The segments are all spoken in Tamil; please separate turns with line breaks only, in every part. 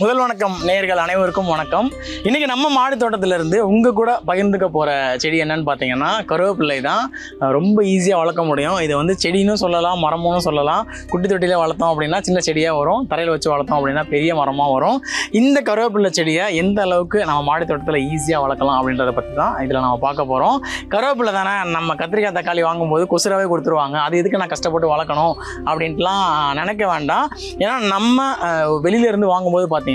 முதல் வணக்கம் நேயர்கள் அனைவருக்கும் வணக்கம். இன்றைக்கி நம்ம மாடி தோட்டத்திலேருந்து உங்கள் கூட பகிர்ந்துக்க போகிற செடி என்னன்னு பார்த்தீங்கன்னா கருவேப்பிள்ளை தான். ரொம்ப ஈஸியாக வளர்க்க முடியும். இது வந்து செடின்னு சொல்லலாம், மரமும் சொல்லலாம். குட்டி தொட்டியில் வளர்த்தோம் அப்படின்னா சின்ன செடியாக வரும், தரையில் வச்சு வளர்த்தோம் அப்படின்னா பெரிய மரமாக வரும். இந்த கருவேப்பிள்ளை செடியை எந்த அளவுக்கு நம்ம மாடி தோட்டத்தில் ஈஸியாக வளர்க்கலாம் அப்படின்றத பற்றி தான் இதில் நம்ம பார்க்க போகிறோம். கருவேப்பிள்ளை தானே, நம்ம கத்திரிக்காய் தக்காளி வாங்கும்போது குசுராகவே கொடுத்துருவாங்க, அது எதுக்கு நான் கஷ்டப்பட்டு வளர்க்கணும் அப்படின்ட்டுலாம் நினைக்க வேண்டாம். ஏன்னா நம்ம வெளியிலேருந்து வாங்கும்போது பார்த்தீங்கன்னா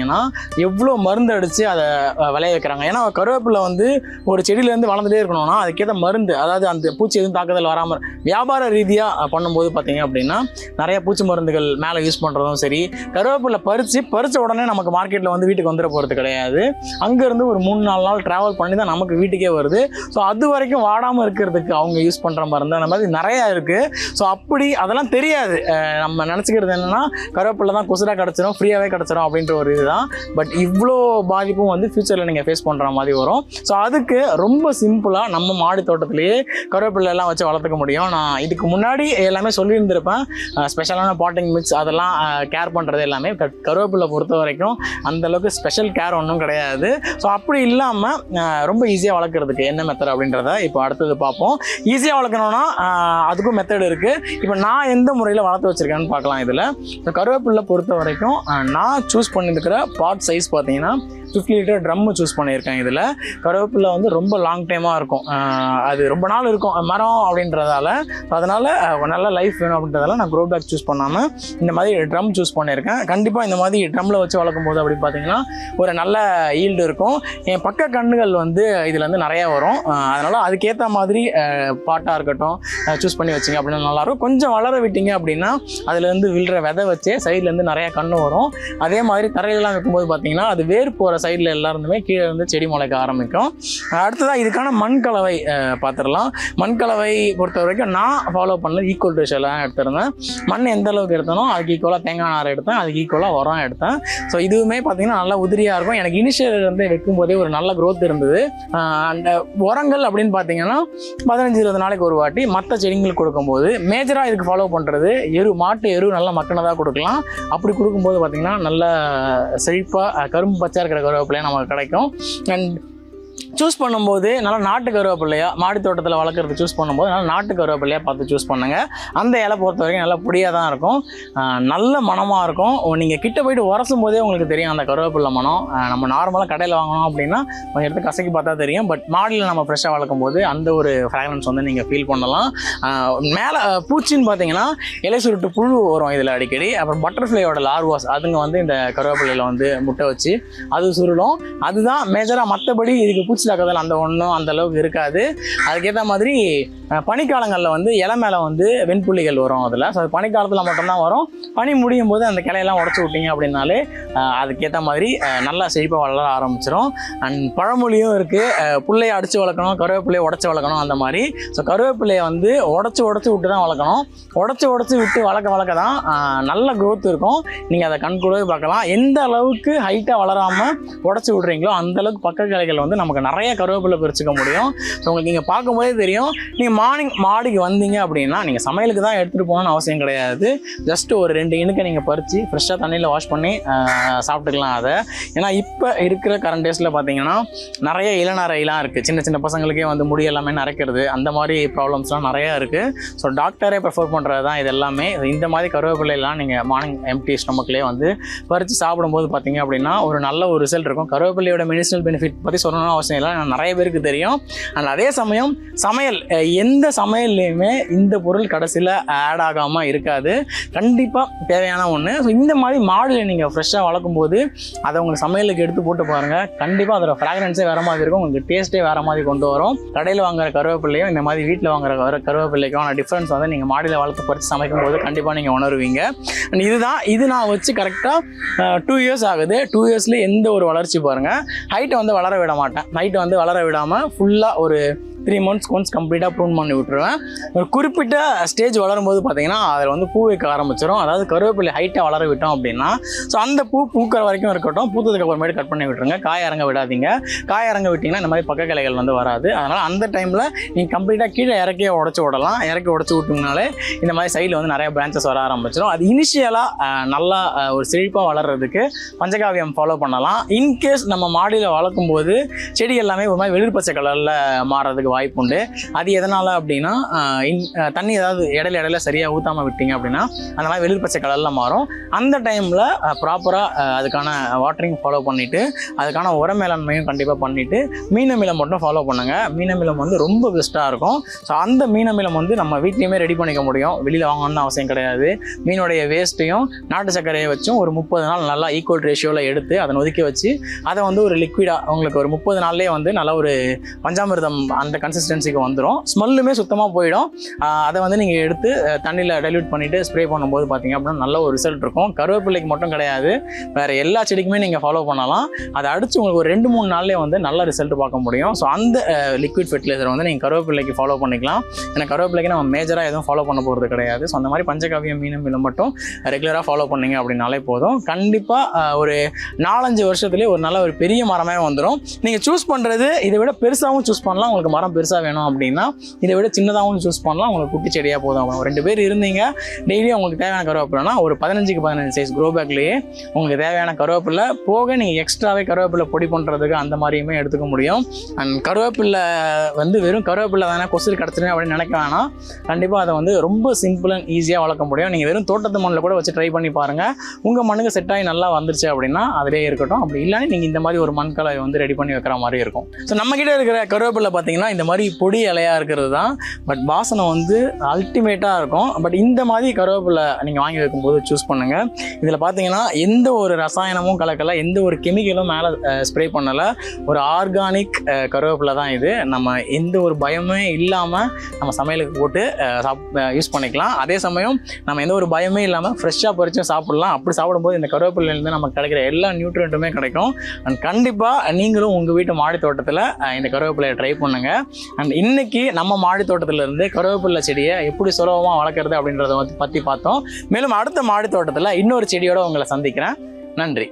எவ்வளோ மருந்து அடித்து அதை விளைய வைக்கிறாங்க. ஏன்னா கருவேப்பிலை வந்து ஒரு செடியிலேருந்து வளர்ந்துட்டே இருக்கணும்னா அதுக்கேற்ற மருந்து, அதாவது அந்த பூச்சி எதுவும் தாக்குதல் வராமல் வியாபார ரீதியாக பண்ணும்போது பார்த்தீங்க அப்படின்னா நிறைய பூச்சி மருந்துகள் மேலே யூஸ் பண்ணுறதும் சரி. கருவேப்பிலை பறித்த உடனே நமக்கு மார்க்கெட்டில் வந்து வீட்டுக்கு வந்துட போகிறது கிடையாது. அங்கேருந்து ஒரு 3-4 நாள் ட்ராவல் பண்ணி தான் நமக்கு வீட்டுக்கே வருது. ஸோ அது வரைக்கும் வாடாமல் இருக்கிறதுக்கு அவங்க யூஸ் பண்ணுற மருந்து அந்த மாதிரி நிறையா இருக்குது. ஸோ அப்படி அதெல்லாம் தெரியாது. நம்ம நினச்சிக்கிறது என்னென்னா கருவேப்பிலை தான் கொசுராக கிடச்சிரும், ஃப்ரீயாகவே கிடச்சிரும் அப்படின்ற ஒரு இதுதான். பட் இவ்வளோ பாதிப்பும் வந்து ஃப்யூச்சரில் நீங்கள் ஃபேஸ் பண்ணுற மாதிரி வரும். ஸோ அதுக்கு ரொம்ப சிம்பிளாக நம்ம மாடி தோட்டத்திலேயே கருவேப்பிலை எல்லாம் வச்சு வளர்த்துக்க முடியும். நான் இதுக்கு முன்னாடி எல்லாமே சொல்லியிருந்திருப்பேன், ஸ்பெஷலான பாட்டிங் மிக்ஸ் அதெல்லாம் கேர் பண்ணுறது எல்லாமே. கருவேப்பிலை பொறுத்த வரைக்கும் அந்தளவுக்கு ஸ்பெஷல் கேர் ஒன்றும் கிடையாது. ஸோ அப்படி இல்லாமல் ரொம்ப ஈஸியாக வளர்க்குறதுக்கு என்ன மெத்தட் அப்படின்றத இப்போ அடுத்தது பார்ப்போம். ஈஸியாக வளர்க்கணுன்னா அதுக்கும் மெத்தட் இருக்குது. இப்போ நான் எந்த முறையில் வளர்த்து வச்சுருக்கேன்னு பார்க்கலாம். இதில் கருவேப்பிலை பொறுத்த வரைக்கும் நான் சூஸ் பண்ணியிருக்கிற பாட் சைஸ் பார்த்தீங்கன்னா 50 லிட்டர் ட்ரம்மு சூஸ் பண்ணியிருக்கேன். இதில் கருவேப்பிலை வந்து ரொம்ப லாங் டைமாக இருக்கும், அது ரொம்ப நாள் இருக்கும் மரம் அப்படின்றதால. அதனால் நல்ல லைஃப் வேணும் அப்படின்றதால நான் க்ரோ பேக் சூஸ் பண்ணாமல் இந்த மாதிரி ட்ரம் சூஸ் பண்ணியிருக்கேன். கண்டிப்பாக இந்த மாதிரி ட்ரம்மில் வச்சு வளர்க்கும் போது அப்படி பார்த்தீங்கன்னா ஒரு நல்ல ஈல்டு இருக்கும். என் பக்க கண்ணுகள் வந்து இதில் வந்து நிறையா வரும். அதனால் அதுக்கேற்ற மாதிரி பாட்டாக இருக்கட்டும் சூஸ் பண்ணி வச்சிங்க அப்படின்னா நல்லாயிருக்கும். கொஞ்சம் வளர விட்டீங்க அப்படின்னா அதுலேருந்து விழுற விதை வச்சு சைட்லேருந்து நிறையா கன்று வரும். அதே மாதிரி தரையிலலாம் வைக்கும்போது பார்த்தீங்கன்னா அது வேர் போகிற சைடில் எல்லாருந்துமே கீழே இருந்து செடி முளைக்க ஆரம்பிக்கும். அடுத்ததாக இதுக்கான மண் கலவை பார்த்துடலாம். மண் கலவை பொறுத்த வரைக்கும் நான் ஃபாலோ பண்ணது ஈக்குவல் ரேஷியோலாம் எடுத்திருந்தேன். மண் எந்த அளவுக்கு எடுத்தனோ அதுக்கு ஈக்குவலாக தேங்காய் நார் எடுத்தேன், அதுக்கு ஈக்குவலாக உரம் எடுத்தேன். ஸோ இதுவுமே பார்த்தீங்கன்னா நல்லா உதிரியாக இருக்கும். எனக்கு இனிஷியல் வந்து வைக்கும்போதே ஒரு நல்ல க்ரோத் இருந்தது. அந்த உரங்கள் அப்படின்னு பார்த்தீங்கன்னா 15-20 நாளைக்கு ஒரு வாட்டி மற்ற செடிங்களுக்கு கொடுக்கும்போது மேஜராக இதுக்கு ஃபாலோ பண்ணுறது மாட்டு எரு நல்லா மக்கினதாக கொடுக்கலாம். அப்படி கொடுக்கும்போது பார்த்தீங்கன்னா நல்ல செழிப்பாக கரும்பு பச்சை இருக்கிற கருவேப்பிலையாக நமக்கு கிடைக்கும். அண்ட் சூஸ் பண்ணும்போது நல்லா நாட்டு கருவேப்பிள்ளையா மாடி தோட்டத்தில் வளர்க்குறது சூஸ் பண்ணும்போது நல்லா நாட்டு கருவேப்பிள்ளையாக பார்த்து சூஸ் பண்ணுங்கள். அந்த இலை பொறுத்த வரைக்கும் நல்லா பொடியாக தான் இருக்கும், நல்ல மனமாக இருக்கும். நீங்கள் கிட்ட போயிட்டு உரசும் போதே உங்களுக்கு தெரியும் அந்த கருவேப்பிள்ளை மனம். நம்ம நார்மலாக கடையில் வாங்கணும் அப்படின்னா கொஞ்சம் எடுத்து கசக்கி பார்த்தா தெரியும். பட் மாடியில் நம்ம ஃப்ரெஷ்ஷாக வளர்க்கும் போது அந்த ஒரு ஃப்ராக்ரன்ஸ் வந்து நீங்கள் ஃபீல் பண்ணலாம். மேலே பூச்சின்னு பார்த்தீங்கன்னா இலை சுருட்டு புழு வரும் இதில் அடிக்கடி. அப்புறம் பட்டர்ஃப்ளையோட லார்வாஸ் அதுங்க வந்து இந்த கருவேப்பிள்ளையில் வந்து முட்டை வச்சு அது சுருளும். அதுதான் மேஜராக. மற்றபடி இதுக்கு பூச்சி தாக்குதல் அந்த ஒன்றும் அந்த அளவுக்கு இருக்காது. அதுக்கேற்ற மாதிரி பனிக்காலங்களில் வந்து இலை மேலே வந்து வெண்புள்ளிகள் வரும் அதில். ஸோ அது பனிக்காலத்தில் மட்டும்தான் வரும். பனி முடியும் போது அந்த கிளையெல்லாம் உடச்சி விட்டீங்க அப்படின்னாலே அதுக்கேற்ற மாதிரி நல்லா செழிப்பாக வளர ஆரம்பிச்சிடும். அண்ட் பழமொழியும் இருக்குது, புள்ளையை அடித்து வளர்க்கணும், கருவேப்பிள்ளையை உடச்சி வளர்க்கணும் அந்த மாதிரி. ஸோ கருவேப்பிள்ளையை வந்து உடச்சி விட்டு தான் வளர்க்கணும். உடச்சி விட்டு வளர்க்க தான் நல்ல க்ரோத் இருக்கும். நீங்கள் அதை கண்கூடவே பார்க்கலாம். எந்த அளவுக்கு ஹைட்டாக வளராமல் உடச்சி விட்றீங்களோ அந்தளவுக்கு பக்க கிளைகள் வந்து நமக்கு நிறைய கருவேப்பிலை பறிச்சுக்க முடியும். ஸோ உங்களுக்கு நீங்கள் பார்க்கும்போதே தெரியும். நீங்கள் மார்னிங் மாடிக்கு வந்தீங்க அப்படின்னா நீங்கள் சமையலுக்கு தான் எடுத்துகிட்டு போகணும்னு அவசியம் கிடையாது. ஜஸ்ட் ஒரு 2 இணுக்கை நீங்கள் பறித்து ஃப்ரெஷ்ஷாக தண்ணியில் வாஷ் பண்ணி சாப்பிட்டுக்கலாம் அதை. ஏன்னா இப்போ இருக்கிற கரண்ட் டேஸில் பார்த்தீங்கன்னா நிறைய இளநரையெல்லாம் இருக்குது. சின்ன சின்ன பசங்களுக்கே வந்து முடி எல்லாமே நரைக்கிறது, அந்த மாதிரி ப்ராப்ளம்ஸ்லாம் நிறையா இருக்குது. ஸோ டாக்டரே ப்ரிஃபர் பண்ணுறது தான் இது எல்லாமே. இந்த மாதிரி கருவேப்பிலையெல்லாம் நீங்கள் மார்னிங் எம்டி ஸ்டொமக்லேயே வந்து பறித்து சாப்பிடும்போது பார்த்தீங்க அப்படின்னா ஒரு நல்ல ஒரு ரிசல்ட் இருக்கும். கருவேப்பிலையோட மெடிசனல் பெனிஃபிட் பற்றி சொல்லணும்னு அவசியம் இல்லை, நிறைய பேருக்கு தெரியும். அண்ட் அதே சமயம் சமையல் எந்த சமையல்லையுமே இந்த பொருள் கடைசியில் ஆட் ஆகாமல் இருக்காது. கண்டிப்பாக தேவையான ஒன்று. ஸோ இந்த மாதிரி மாடியில் நீங்கள் ஃப்ரெஷ்ஷாக வளர்க்கும் போது அதை உங்களுக்கு சமையலுக்கு எடுத்து போட்டு பாருங்கள். கண்டிப்பாக அதோட ஃப்ராக்ரன்ஸே வேறு மாதிரி இருக்கும், உங்களுக்கு டேஸ்ட்டே வேறு மாதிரி கொண்டு வரும். கடையில் வாங்குற கருவேப்பிள்ளையும் இந்த மாதிரி வீட்டில் வாங்குற கருவேப்பிள்ளைக்கான டிஃப்ரென்ஸ் வந்து நீங்கள் மாடியில் வளர்த்து பறித்து சமைக்கும் போது கண்டிப்பாக நீங்கள் உணருவீங்க. அண்ட் இது நான் வச்சு கரெக்டாக 2 இயர்ஸ் ஆகுது. 2 இயர்ஸ்லேயே எந்த ஒரு வளர்ச்சி பாருங்கள். ஹைட்டை வந்து வளர விட மாட்டேன். ஹைட்டை வந்து வளர விடாமல் ஃபுல்லாக ஒரு 3 months ஒன்ஸ் கம்ப்ளீட்டாக ப்ரூன் பண்ணி விட்டுருவேன். ஒரு குறிப்பிட்ட ஸ்டேஜ் வளரும்போது பார்த்தீங்கன்னா அதில் வந்து பூ வைக்க ஆரம்பிச்சிடும். அதாவது கருவேப்பிலை ஹைட்டாக வளர விட்டோம் அப்படின்னா ஸோ அந்த பூ பூக்கிற வரைக்கும் இருக்கட்டும், பூத்ததுக்கு அப்புறமேட்டு கட் பண்ணி விட்டுருங்க. காய இறங்க விடாதீங்க. காய இறங்க விட்டிங்கன்னா இந்த மாதிரி பக்க கிளைகள் வந்து வராது. அதனால் அந்த டைமில் நீங்கள் கம்ப்ளீட்டாக கீழே இறக்கியே உடச்சி விடலாம். இறக்கி உடச்சி விட்டிங்கனாலே இந்த மாதிரி சைடில் வந்து நிறைய பிரான்ச்சஸ் வர ஆரம்பிச்சிடும். அது இனிஷியலாக நல்லா ஒரு செழிப்பாக வளர்கிறதுக்கு பஞ்சகாவியம் ஃபாலோ பண்ணலாம். இன்கேஸ் நம்ம மாடியில் வளர்க்கும் போது செடி எல்லாமே ஒரு மாதிரி வெளிர் பச்சை கலரில் மாறுறதுக்கு வாய்ப்பு உண்டு. அது எதனால் அப்படின்னா தண்ணி ஏதாவது இடையில சரியாக ஊற்றாமல் விட்டீங்க அப்படின்னா அந்த மாதிரி வெளிர் பச்சை கலரில் மாறும். அந்த டைமில் ப்ராப்பராக அதுக்கான வாட்டரிங் ஃபாலோ பண்ணிவிட்டு அதுக்கான உர மேலாண்மையும் கண்டிப்பாக பண்ணிவிட்டு மீன் அமிலம் மட்டும் ஃபாலோ பண்ணுங்கள். மீன் அமிலம் வந்து ரொம்ப பெஸ்ட்டாக இருக்கும். ஸோ அந்த மீன் அமிலம் வந்து நம்ம வீட்லேயுமே ரெடி பண்ணிக்க முடியும். வெளியில் வாங்கணும்னு அவசியம் கிடையாது. மீனுடைய வேஸ்ட்டையும் நாட்டு சர்க்கரையை வச்சும் ஒரு 30 நாள் நல்லா ஈக்குவல் ரேஷியோவில் எடுத்து அதை ஒதுக்கி வச்சு அதை வந்து ஒரு லிக்விடாக உங்களுக்கு ஒரு 30 நாள்லேயே வந்து நல்லா ஒரு பஞ்சாமிர்தம் அந்த கன்சிஸ்டன்சிக்கு வந்துடும். ஸ்மெல்லுமே சுத்தமாக போயிடும். அதை வந்து நீங்கள் எடுத்து தண்ணியில் டைல்யூட் பண்ணிவிட்டு ஸ்ப்ரே பண்ணும்போது பார்த்தீங்க அப்படின்னா நல்ல ஒரு ரிசல்ட் இருக்கும். கருவேப்பிலைக்கு மட்டும் கிடையாது, வேறு எல்லா செடிக்குமே நீங்கள் ஃபாலோ பண்ணலாம். அதை அடித்து உங்களுக்கு ஒரு 2-3 நாள்லேயே வந்து நல்ல ரிசல்ட் பார்க்க முடியும். ஸோ அந்த லிக்விட் ஃபெர்டிலைசர் வந்து நீங்கள் கருவேப்பிலைக்கு ஃபாலோ பண்ணிக்கலாம். ஏன்னா கருவேப்பிலைக்கு நம்ம மேஜராக எதுவும் ஃபாலோ பண்ண போகிறது கிடையாது. ஸோ அந்த மாதிரி பஞ்சகாவியம் மீன் அமிலம் மட்டும் ரெகுலராக ஃபாலோ பண்ணிங்க அப்படின்னாலே போதும். கண்டிப்பாக ஒரு 4-5 வருஷத்துலேயே ஒரு நல்ல ஒரு பெரிய மரமே வந்துடும். நீங்கள் சூஸ் பண்ணுறது இதை விட பெருசாகவும் சூஸ் பண்ணலாம். உங்களுக்கு மரம் பெருசாக வேணும் அப்படின்னா இதை விட சின்னதாகவும் சூஸ் பண்ணலாம். உங்களுக்கு குட்டி செடியாக போதும். 2 பேர் இருந்தீங்க, டெய்லியும் உங்களுக்கு தேவையான கருவேப்பிலைனா ஒரு 15x15 சைஸ் க்ரோ பேக்லேயே உங்களுக்கு தேவையான கருவேப்பிலை போக நீங்கள் எக்ஸ்ட்ராவே கருவேப்பிலை பொடி பண்ணுறதுக்கு அந்த மாதிரியுமே எடுத்துக்க முடியும். அண்ட் கருவேப்பிலை வந்து வெறும் கருவேப்பிலை தானே கொசு கிடச்சிருங்க அப்படின்னு நினைக்க வேணாம். கண்டிப்பாக அதை வந்து ரொம்ப சிம்பிள் அண்ட் ஈஸியாக வளர்க்க முடியும். நீங்கள் வெறும் தோட்டத்து மண்ணில் கூட வச்சு ட்ரை பண்ணி பாருங்கள். உங்கள் மண்ணுக்கு செட் ஆகி நல்லா வந்துருச்சு அப்படின்னா அதிலே இருக்கட்டும். அப்படி இல்லைன்னா நீங்கள் இந்த மாதிரி ஒரு மண் கலவை வந்து ரெடி பண்ணி வைக்கிற மாதிரி இருக்கும். ஸோ நம்மக்கிட்ட இருக்கிற கருவேப்பிலை பார்த்தீங்கன்னா இந்த மாதிரி பொடி இலையாக இருக்கிறது தான். பட் வாசனை வந்து அல்டிமேட்டாக இருக்கும். பட் இந்த மாதிரி கருவேப்பிலை நீங்கள் வாங்கி வைக்கும்போது சூஸ் பண்ணுங்கள். இதில் பார்த்தீங்கன்னா எந்த ஒரு ரசாயனமும் கலக்கலை, எந்த ஒரு கெமிக்கலும் மேலே ஸ்ப்ரே பண்ணலை. ஒரு ஆர்கானிக் கருவேப்பிலை தான் இது. நம்ம எந்த ஒரு பயமே இல்லாமல் நம்ம சமையலுக்கு போட்டு யூஸ் பண்ணிக்கலாம். அதே சமயம் நம்ம எந்த ஒரு பயமே இல்லாமல் ஃப்ரெஷ்ஷாக பறிச்சும் சாப்பிடலாம். அப்படி சாப்பிடும்போது இந்த கருவேப்பிலையிலேருந்து நமக்கு கிடைக்கிற எல்லா நியூட்ரியண்ட்டுமே கிடைக்கும். அண்ட் கண்டிப்பாக நீங்களும் உங்கள் வீட்டு மாடி தோட்டத்தில் இந்த கருவேப்பிலையை ட்ரை பண்ணுங்கள். அண்ட் இன்றைக்கி நம்ம மாடி தோட்டத்திலேருந்து கருவேப்பிலை செடியை எப்படி சுலபமாக வளர்க்குறது அப்படின்றத பற்றி பார்த்தோம். மேலும் அடுத்த மாடி தோட்டத்தில் இன்னொரு செடியோடு உங்களை சந்திக்கிறேன். நன்றி.